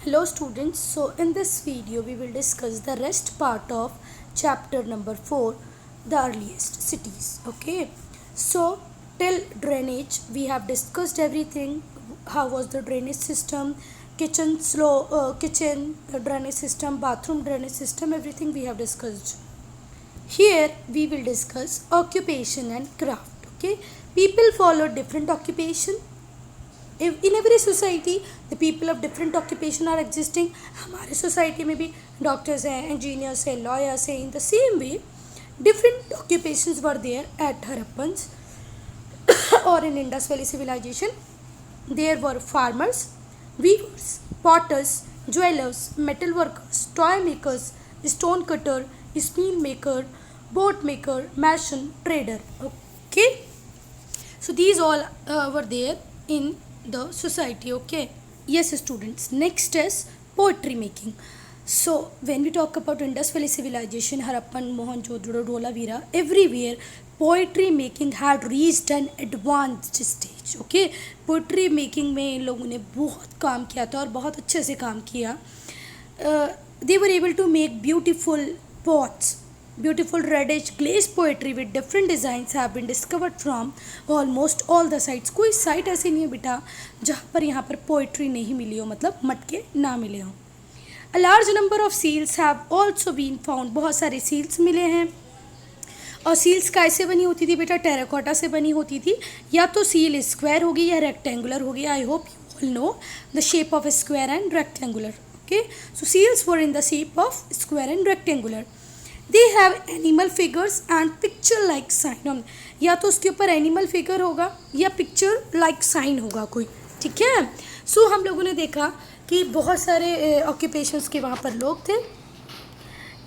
Hello students, so in this video we will discuss the rest part of chapter number 4, the earliest cities. Okay, so till drainage we have discussed everything. How was the drainage system, kitchen drainage system, bathroom drainage system, everything we have discussed. Here we will discuss occupation and craft. Okay, people follow different occupation. In every society the people of different occupation are existing. हमारे society में भी doctors हैं, engineers हैं, lawyers हैं. In the same way different occupations were there at Harappans or in Indus Valley civilization. There were farmers, weavers, potters, jewelers, metal workers, toy makers, stone cutter, steel maker, boat maker, mason, trader. Okay, so these all were there in the society. Okay, yes students, next is poetry making. So when we talk about Indus Valley civilization, Harappan, Mohenjo-daro, Dholavira, everywhere poetry making had reached an advanced stage. Okay, poetry making में इन लोगों ने बहुत काम किया था और बहुत अच्छे से काम किया. They were able to make beautiful pots. Beautiful reddish glazed poetry with different designs have been discovered from almost all the sites. कोई साइट ऐसी नहीं है बेटा जहाँ पर यहाँ पर पोइट्री नहीं मिली हो, मतलब मटके ना मिले हों. A large number of seals have also been found. बहुत सारे seals मिले हैं. और सील्स कैसे बनी होती थी बेटा? टेराकोटा से बनी होती थी. या तो सील स्क्वायर होगी या रेक्टेंगुलर होगी. I hope you all know the shape of square and rectangular. Okay, so seals were in the shape of square and rectangular. They have animal figures and picture like sign. या तो उसके ऊपर animal figure होगा या picture like sign होगा कोई. ठीक है, सो हम लोगों ने देखा कि बहुत सारे ऑक्यूपेशंस के वहाँ पर लोग थे.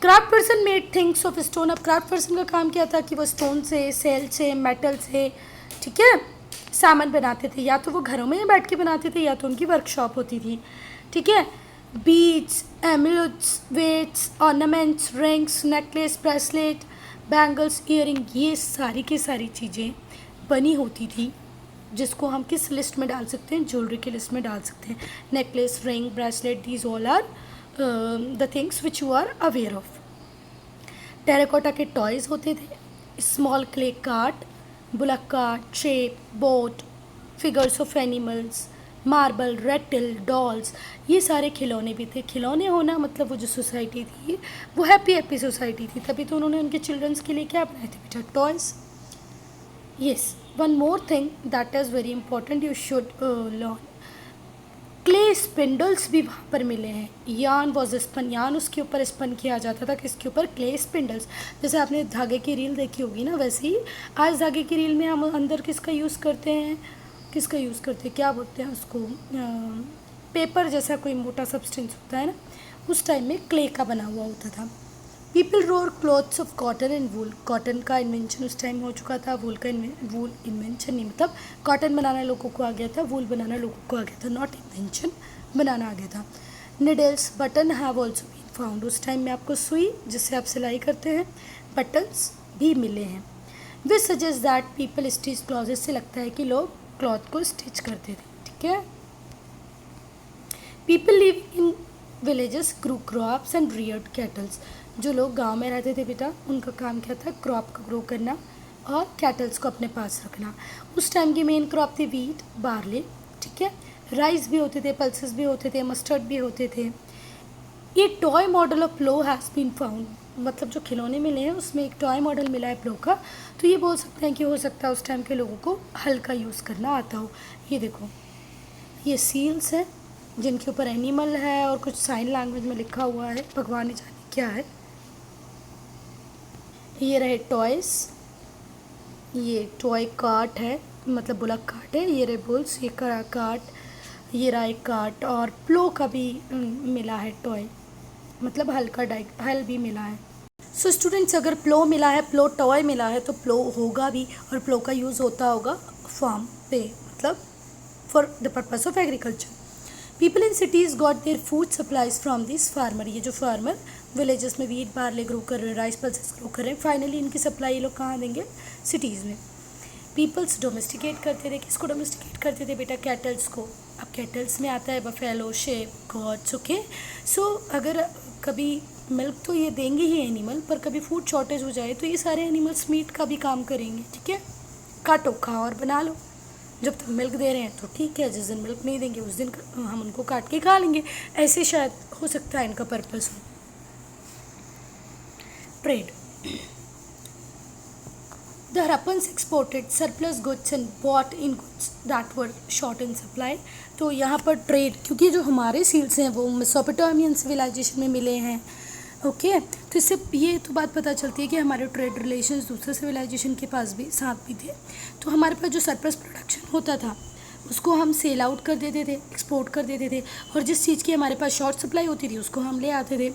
Craft person made things of stone. अब क्राफ्ट पर्सन का काम क्या था कि वो स्टोन से, सेल से, मेटल से, ठीक है, सामान बनाते थे. या तो वो घरों में बैठ के बनाते थे या तो उनकी वर्कशॉप होती थी. ठीक है, beads, amulets, weights, ornaments, rings, necklace, bracelet, bangles, earring, ये सारी की सारी चीज़ें बनी होती थी जिसको हम किस लिस्ट में डाल सकते हैं? ज्वेलरी की लिस्ट में डाल सकते हैं. Necklace, ring, bracelet, these all are the things which you are aware of. Terracotta के टॉयज़ होते थे. Small clay cart, bullock cart, shape, boat, figures of animals, marble, rattle, dolls, ये सारे खिलौने भी थे. खिलौने होना मतलब वो जो सोसाइटी थी वो हैप्पी सोसाइटी थी, तभी तो उन्होंने उनके चिल्ड्रंस के लिए क्या बनाए थे बेटा? Toys. Yes, one more thing that is very important you should learn. Clay spindles भी वहाँ पर मिले हैं. यान वॉज स्पन. यान उसके ऊपर स्पन किया जाता था. किसके ऊपर? Clay spindles. जैसे आपने धागे की रील देखी होगी ना, वैसे ही आज धागे की रील में हम अंदर किसका यूज़ करते हैं? किसका यूज़ करते हैं? क्या बोलते हैं उसको? पेपर जैसा कोई मोटा सब्सटेंस होता है ना, उस टाइम में क्ले का बना हुआ होता था. People roar clothes of cotton and wool. Cotton का इन्वेंशन उस टाइम हो चुका था. वूल इन्वेंशन नहीं, मतलब कॉटन बनाना लोगों को आ गया था, वूल बनाना लोगों को आ गया था. नॉट इन्वेंशन, बनाना आ गया था. Needles, button have also been found. उस टाइम में आपको सुई जिससे आप सिलाई करते हैं, बटन्स भी मिले हैं. विच suggest that people stitch cloth. इससे लगता है कि लोग क्लॉथ को स्टिच करते थे. ठीक है, people live in villages, grew crops and reared cattles. जो लोग गांव में रहते थे बेटा, उनका काम क्या था? क्रॉप को ग्रो करना और कैटल्स को अपने पास रखना. उस टाइम की मेन क्रॉप थी वीट, बार्ले. ठीक है, राइस भी होते थे, पल्सेस भी होते थे, मस्टर्ड भी होते थे. ये toy model of plough has been found. मतलब जो खिलौने मिले हैं उसमें एक टॉय मॉडल मिला है प्लो का. तो ये बोल सकते हैं कि हो सकता है उस टाइम के लोगों को हल का यूज़ करना आता हो. ये देखो, ये सील्स हैं जिनके ऊपर एनिमल है और कुछ साइन लैंग्वेज में लिखा हुआ है, भगवान ने जाने क्या है. ये रहे टॉयस. ये टॉय कार्ट है, मतलब बुलक कार्ट है. ये रहे बुल्स, ये कार्ट, ये रहा एक कार्ट. और प्लो का भी मिला है टॉय, मतलब हल का हल भी मिला है. सो स्टूडेंट्स, अगर प्लो मिला है, प्लो टॉय मिला है, तो प्लो होगा भी और प्लो का यूज़ होता होगा फार्म पे, मतलब for the purpose of agriculture. People in cities got their food supplies from this farmer. ये जो फार्मर विलेजेस में वीट, बार्ले ग्रो कर रहे हैं, राइस पल्सेस ग्रो कर रहे हैं, फाइनली इनकी सप्लाई ये लोग कहाँ देंगे? सिटीज़ में. पीपल्स डोमेस्टिकेट करते थे. किसको डोमेस्टिकेट करते थे बेटा? कैटल्स को. अब कैटल्स में आता है बफेलो, शेप, गॉट्स, ओके। सो अगर कभी मिल्क तो ये देंगे ही एनिमल, पर कभी फूड शॉर्टेज हो जाए तो ये सारे एनिमल्स मीट का भी काम करेंगे, ठीक है। काटो, खाओ और बना लो। जब तक मिल्क दे रहे हैं तो ठीक है, जिस दिन मिल्क नहीं देंगे उस दिन हम उनको काट के खा लेंगे। ऐसे शायद हो सकता है इनका पर्पस हो। Trade, The Harappans exported surplus goods and bought in goods that were short in supply. तो यहाँ पर ट्रेड, क्योंकि जो हमारे सील्स हैं वो मेसोपोटामियन सिविलाइजेशन में मिले हैं, ओके। तो इससे ये तो बात पता चलती है कि हमारे ट्रेड रिलेशंस दूसरे सिविलाइजेशन के पास भी साथ भी थे। तो हमारे पास जो सरप्लस प्रोडक्शन होता था उसको हम सेल आउट कर देते थे, एक्सपोर्ट कर देते थे, और जिस चीज़ की हमारे पास शॉर्ट सप्लाई होती थी उसको हम ले आते थे।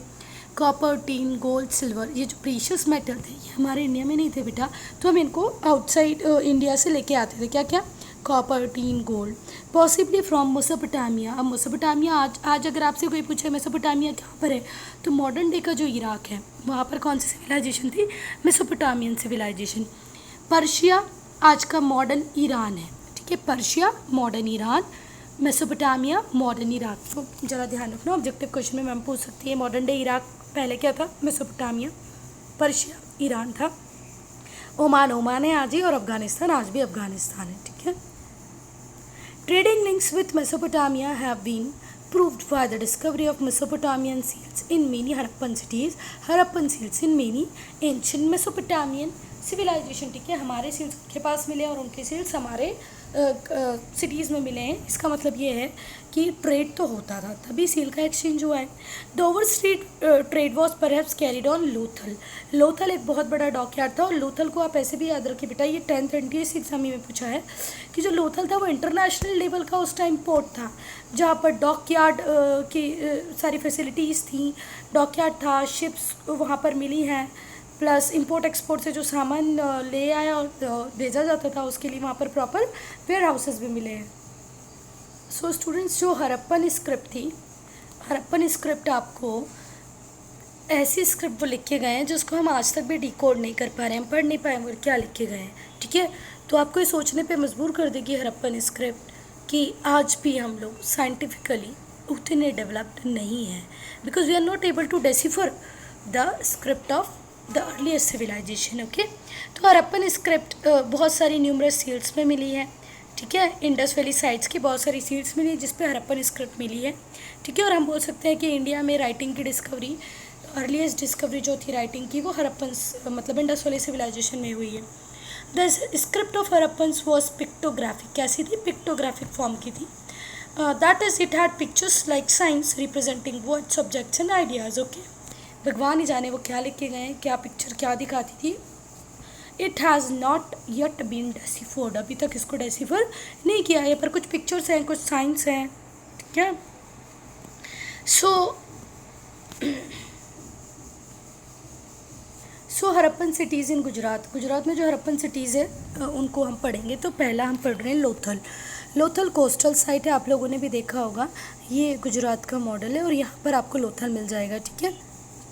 कॉपर, टीन, गोल्ड, सिल्वर, ये जो प्रीशियस मेटल थे ये हमारे इंडिया में नहीं थे बेटा, तो हम इनको आउटसाइड इंडिया से लेके आते थे। क्या क्या? Copper, tin, gold, possibly from Mesopotamia. अब मेसोपोटामिया आज अगर आपसे कोई पूछे मेसोपोटामिया कहाँ पर है, तो मॉडर्न डे का जो इराक है वहाँ पर कौन सी सिविलाइजेशन थी? Mesopotamian civilisation. पर्शिया आज का मॉडर्न ईरान है, ठीक है। Persia modern Iran, Mesopotamia modern Iraq. तो ज़रा ध्यान रखना, ऑब्जेक्टिव क्वेश्चन में मैम पूछ सकती है मॉडर्न डे इराक पहले क्या था? मेसोपोटामिया। पर्शिया ईरान था। ओमान है आज ही, और अफगानिस्तान आज भी अफगानिस्तान है, ठीक है। Trading links with Mesopotamia have been proved by the discovery of Mesopotamian seals in many Harappan cities. Harappan seals in many ancient Mesopotamian civilization, ठीक है। हमारे सील्स उनके पास मिले और उनके सील्स हमारे सिटीज़ में मिले हैं। इसका मतलब ये है कि ट्रेड तो होता था, तभी सील का एक्सचेंज हुआ है। The over street trade was perhaps carried on Lothal. Lothal एक बहुत बड़ा डॉकयार्ड था, और लोथल को आप ऐसे भी याद रखिए बेटा, ये 10th NTSC एग्जाम में पूछा है कि जो लोथल था वो इंटरनेशनल लेवल का उस टाइम पोर्ट था, जहाँ पर डॉकयार्ड की सारी फैसिलिटीज़ थी। डॉकयार्ड था, शिप्स वहाँ पर मिली हैं, प्लस इंपोर्ट एक्सपोर्ट से जो सामान ले आया और भेजा जाता था उसके लिए वहाँ पर प्रॉपर वेयर हाउसेस भी मिले हैं। सो स्टूडेंट्स, जो हरप्पन स्क्रिप्ट थी, हरप्पन स्क्रिप्ट आपको ऐसी स्क्रिप्ट वो लिख के गए हैं जिसको हम आज तक भी डिकोड नहीं कर पा रहे हैं, पढ़ नहीं पाएंगे क्या लिख के गए हैं, ठीक है। तो आपको ये सोचने पे मजबूर कर देगी हरप्पन स्क्रिप्ट कि आज भी हम लोग साइंटिफिकली उतने डेवलप्ड नहीं हैं, because we are not able to decipher the script of the earlier civilisation, okay. तो हरप्पन स्क्रिप्ट बहुत सारी न्यूमरस सील्स में मिली है, ठीक है। इंडस वैली साइट्स की बहुत सारी सील्स मिली जिस पे हरप्पन स्क्रिप्ट मिली है, ठीक है। और हम बोल सकते हैं कि इंडिया में राइटिंग की डिस्कवरी, अर्लीस्ट डिस्कवरी जो थी राइटिंग की, वो हरप्पन मतलब इंडस वैली सिविलाइजेशन में हुई है। The script of Harappans was pictographic. कैसी थी? पिक्टोग्राफिक फॉर्म की थी। That is it had pictures like science representing words, objects and ideas, okay. भगवान ही जाने वो क्या लिख के गए हैं, क्या पिक्चर क्या दिखाती थी। It has not yet been deciphered, अभी तक इसको डेसिफर नहीं किया है, पर कुछ पिक्चर्स हैं, कुछ साइंस हैं, ठीक है। सो हरप्पन सिटीज़ इन गुजरात। गुजरात में जो हरप्पन सिटीज़ है उनको हम पढ़ेंगे। तो पहला हम पढ़ रहे हैं लोथल। लोथल कोस्टल साइट है, आप लोगों ने भी देखा होगा, ये गुजरात का मॉडल है और यहाँ पर आपको लोथल मिल जाएगा, ठीक है।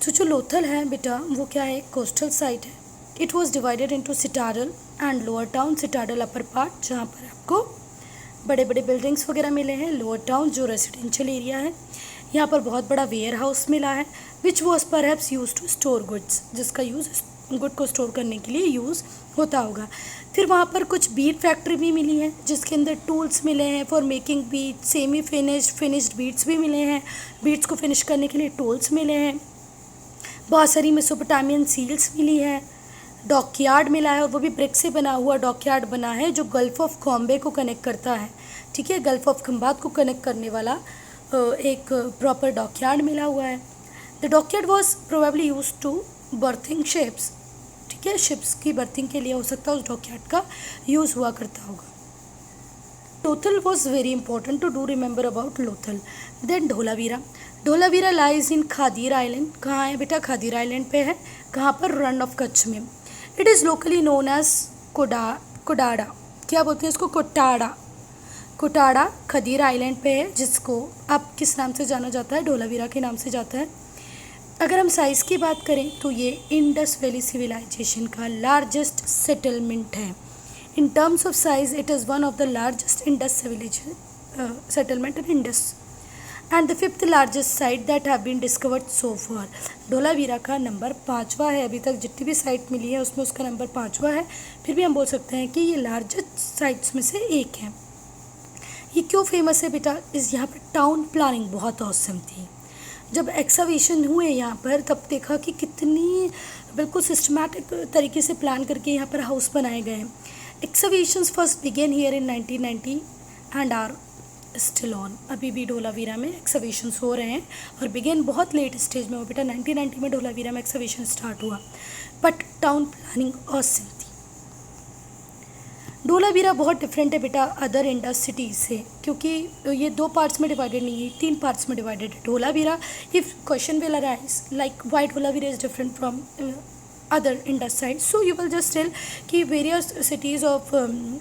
तो जो लोथल है बेटा वो क्या है? कोस्टल साइट है। It was divided into citadel and lower town. Citadel upper part जहाँ पर आपको बड़े बड़े बिल्डिंग्स वगैरह मिले हैं। लोअर टाउन जो रेसिडेंशियल एरिया है, यहाँ पर बहुत बड़ा वेयर हाउस मिला है, which was perhaps use to store goods, जिसका यूज़ गुड को स्टोर करने के लिए यूज़ होता होगा। फिर वहाँ पर कुछ बीट फैक्ट्री भी मिली है जिसके अंदर टूल्स मिले हैं for making bead, semi finished beads भी मिले हैं, बीट्स को फिनिश करने के लिए टूल्स मिले हैं। बहुत सारी मेसोपोटामियन सील्स मिली है। डॉकयार्ड मिला है, और वो भी ब्रिक से बना हुआ डॉकयार्ड बना है जो गल्फ ऑफ खम्बे को कनेक्ट करता है, ठीक है। गल्फ ऑफ खंबात को कनेक्ट करने वाला एक प्रॉपर डॉकयार्ड मिला हुआ है। The dockyard was probably use to berthing ships, ठीक है। शिप्स की बर्थिंग के लिए हो सकता है उस डॉकयार्ड का यूज़ हुआ करता होगा। Lothal was very important to do remember about Lothal. Then Dholavira. Dholavira lies in Khadir island. कहाँ है बेटा? खादीर आइलैंड पे है। कहाँ पर? रन ऑफ कच्छ में। It is locally known as कोडाड़ा। क्या बोलते हैं इसको? कोटाड़ा। कोटाड़ा खादीर आइलैंड पे है, जिसको अब किस नाम से जाना जाता है? ढोलावीरा के नाम से जाता है। अगर हम साइज़ की बात करें तो ये इंडस वैली सिविलाइजेशन का लार्जेस्ट सेटलमेंट है। In terms of size it is one of the largest Indus settlement in Indus. And the fifth largest site that have been discovered so far. Dholavira का number 5वां है, अभी तक जितनी भी site मिली है उसमें उसका नंबर 5वां है, फिर भी हम बोल सकते हैं कि ये लार्जेस्ट साइट्स में से एक है। ये क्यों फेमस है बेटा? इस यहाँ पर टाउन प्लानिंग बहुत औसम थी। जब एक्सकवेशन हुए यहाँ पर तब देखा कि कितनी बिल्कुल सिस्टमैटिक तरीके से प्लान करके यहाँ पर हाउस बनाए गए हैं। Excavations first began here in 1990 and are still on. अभी भी धोलावीरा में एक्सकवेशंस हो रहे हैं और बिगेन बहुत लेट स्टेज में हो बेटा। 1990 में धोलावीरा में एक्सकवेशन स्टार्ट हुआ, बट टाउन प्लानिंग औसम थी। धोलावीरा बहुत डिफरेंट है बेटा अदर इंडस सिटीज़ से, क्योंकि ये 2 पार्ट्स में डिवाइडेड नहीं है, 3 पार्ट्स में डिवाइडेड है Dholavira. If question will arise like why Dholavira is different from other Indus side, so you will just tell कि various cities of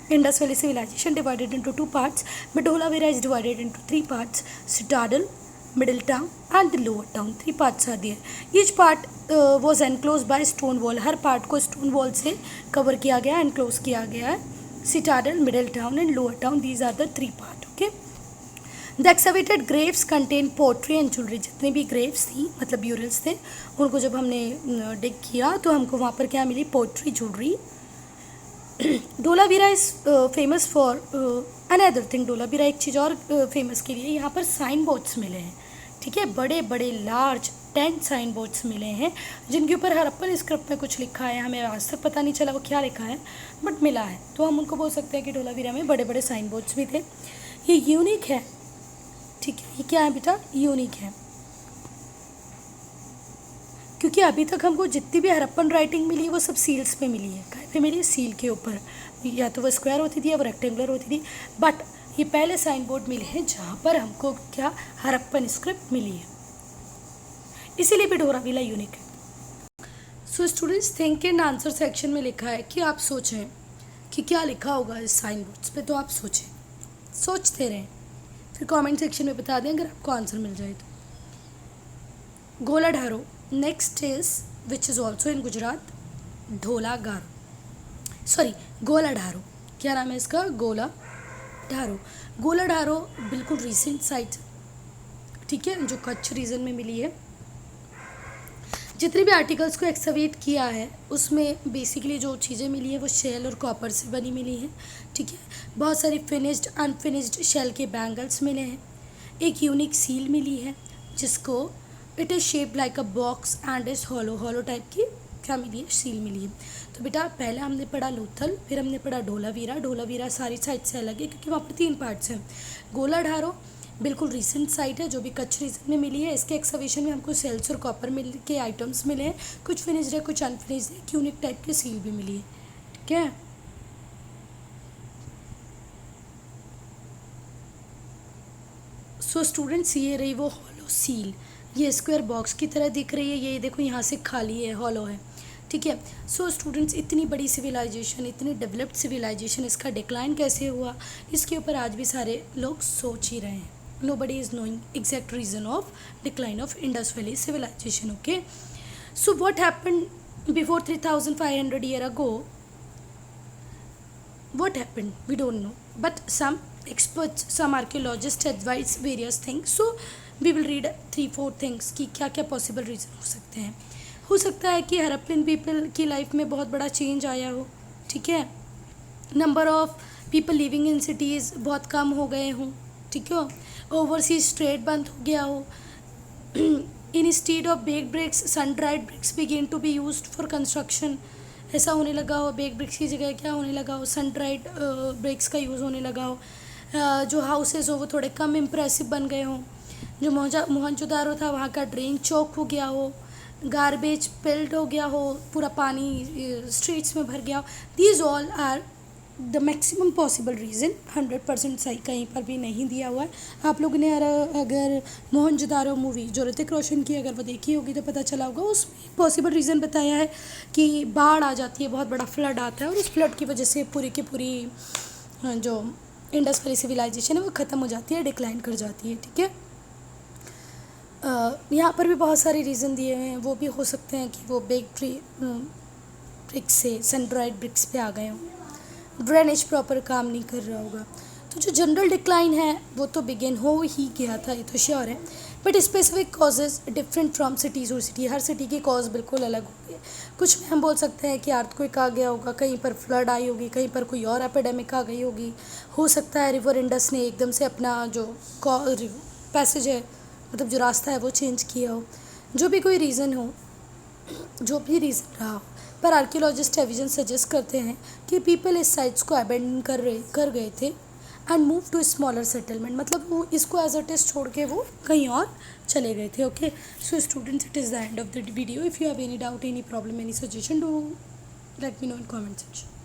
Indus Valley civilization divided into 2 parts, but Dholavira is divided into 3 parts: Citadel, Middle Town and the Lower Town. 3 parts are there. Each part was enclosed by stone wall. Her part को stone wall से cover किया गया, enclose किया गया है। Citadel, Middle Town and Lower Town, these are the 3 parts. Okay. The excavated graves contain pottery and jewellery. जितने भी Graves थी मतलब ब्यूरल्स थे, उनको जब हमने डिग किया तो हमको वहाँ पर क्या मिली? Pottery, jewellery. Dholavira is famous for another thing. Dholavira एक चीज़ और फेमस के लिए यहाँ पर साइन बोर्ड्स मिले हैं, ठीक है, बड़े बड़े लार्ज 10 साइन बोर्ड्स मिले हैं जिनके ऊपर हड़प्पन स्क्रिप्ट में कुछ लिखा है। हमें आज तक पता नहीं चला वो क्या लिखा है, बट मिला है, तो हम उनको बोल सकते हैं कि धोलावीरा में बड़े बड़े साइन बोर्ड्स भी थे। ये यूनिक है, ठीक है। ये क्या है बेटा? यूनिक है, क्योंकि अभी तक हमको जितनी भी हड़प्पन राइटिंग मिली है वो सब सील्स पे मिली है। कहीं पे मिली है? सील के ऊपर। या तो वो स्क्वायर होती थी या वो रेक्टेंगुलर होती थी, बट ये पहले साइन बोर्ड मिले हैं जहाँ पर हमको क्या? हड़प्पन स्क्रिप्ट मिली है, इसीलिए भी धोलावीरा यूनिक है। So students, think and answer section में लिखा है कि आप सोचें कि क्या लिखा होगा इस साइन बोर्ड्स पे, तो आप सोचें, सोचते रहें, फिर कमेंट सेक्शन में बता दें अगर आपको आंसर मिल जाए तो। Goladharo next is which is also in Gujarat, Dholagaro, sorry Goladharo. क्या नाम है इसका? गोलाढारो। गोलाढारो बिल्कुल रिसेंट साइट, ठीक है, जो कच्छ रीजन में मिली है। जितने भी आर्टिकल्स को एक्सकवेट किया है उसमें बेसिकली जो चीज़ें मिली है वो शेल और कॉपर से बनी मिली है, ठीक है। बहुत सारी फिनिश्ड अनफिनिश्ड शेल के बैंगल्स मिले हैं। एक यूनिक सील मिली है जिसको it is shape like a box and is hollow, hollow type की क्या मिली है? सील मिली है। तो बेटा पहले हमने पढ़ा लोथल, फिर हमने पढ़ा धोलावीरा। धोलावीरा सारी साइड से अलग है क्योंकि वहाँ पर 3 पार्ट्स हैं। गोलाढारो बिल्कुल रिसेंट साइट है जो भी कच्छ रीजन में मिली है। इसके एक्सकवेशन में हमको सेल्स और कॉपर मिल के आइटम्स मिले हैं, कुछ फिनिश्ड है कुछ अनफिनिश्ड है, यूनिक टाइप की सील भी मिली है, ठीक है। सो स्टूडेंट्स, ये रही वो हॉलो सील। ये स्क्वायर बॉक्स की तरह दिख रही है, ये देखो यहाँ से खाली है, हॉलो है, ठीक है। सो स्टूडेंट्स, इतनी बड़ी सिविलाइजेशन, इतनी डेवलप्ड सिविलाइजेशन, इसका डिक्लाइन कैसे हुआ, इसके ऊपर आज भी सारे लोग सोच ही रहे हैं। Nobody is knowing exact reason of decline of Indus Valley civilization. Okay, so what happened before 3,500 year ago? What happened? We don't know, but some experts, some archaeologists advise various things. So we will read 3-4 things कि क्या क्या possible reason हो सकते हैं। हो सकता है कि हड़प्पन पीपल की लाइफ में बहुत बड़ा चेंज आया हो, ठीक है। Number of people living in cities बहुत कम हो गए हों, ठीक है। ओवरसीज ट्रेड बंद हो गया हो। Instead of baked bricks sun dried bricks begin to be used for construction. ऐसा होने लगा हो, बेक्ड ब्रिक्स की जगह क्या होने लगा हो? सन ड्राइड ब्रिक्स का यूज़ होने लगा हो। जो हाउसेस हो वो थोड़े कम इम्प्रेसिव बन गए हों। जो मोहनजोदारो था वहाँ का ड्रेन चौक हो गया हो, गार्बेज पिल्ड हो गया हो, पूरा पानी स्ट्रीट्स में भर गया हो। These all are the maximum possible reason. 100% सही कहीं पर भी नहीं दिया हुआ है। आप लोगों ने अगर मोहनजोदारो मूवी जो ऋतिक रोशन की अगर वो देखी होगी तो पता चला होगा, उसमें पॉसिबल रीज़न बताया है कि बाढ़ आ जाती है, बहुत बड़ा फ्लड आता है और उस फ्लड की वजह से पूरी की पूरी जो इंडस वैली सिविलाइजेशन है वो ख़त्म हो जाती है, डिक्लाइन कर जाती है, ठीक है। यहाँ पर भी बहुत सारे रीज़न दिए हुए हैं, वो भी हो सकते हैं कि वो ब्रिक्स से सन ड्राइड ब्रिक्स पे आ गए हों। ड्रेनेज प्रॉपर काम नहीं कर रहा होगा। तो जो जनरल डिक्लाइन है वो तो बिगिन हो ही गया था, ये तो श्योर है, but specific causes different from cities और सिटी, हर सिटी के कॉज बिल्कुल अलग होंगे। कुछ में हम बोल सकते हैं कि अर्थक्वेक आ गया होगा, कहीं पर फ्लड आई होगी, कहीं पर कोई और एपिडेमिक आ गई होगी, हो सकता है रिवर इंडस ने एकदम से अपना जो पैसेज है, मतलब जो रास्ता है वो चेंज किया हो, जो भी कोई रीज़न हो, जो भी रीज़न रहा हो, पर आर्कियोलॉजिस्ट एविडेंस सजेस्ट करते हैं कि पीपल इस साइट्स को अबेंडन कर गए थे and move to smaller settlement, मतलब वो इसको एज अ टेस्ट छोड़ के वो कहीं और चले गए थे। Okay, so students, it is the end of the video. If you have any doubt, any problem, any suggestion, do let me know in comment section.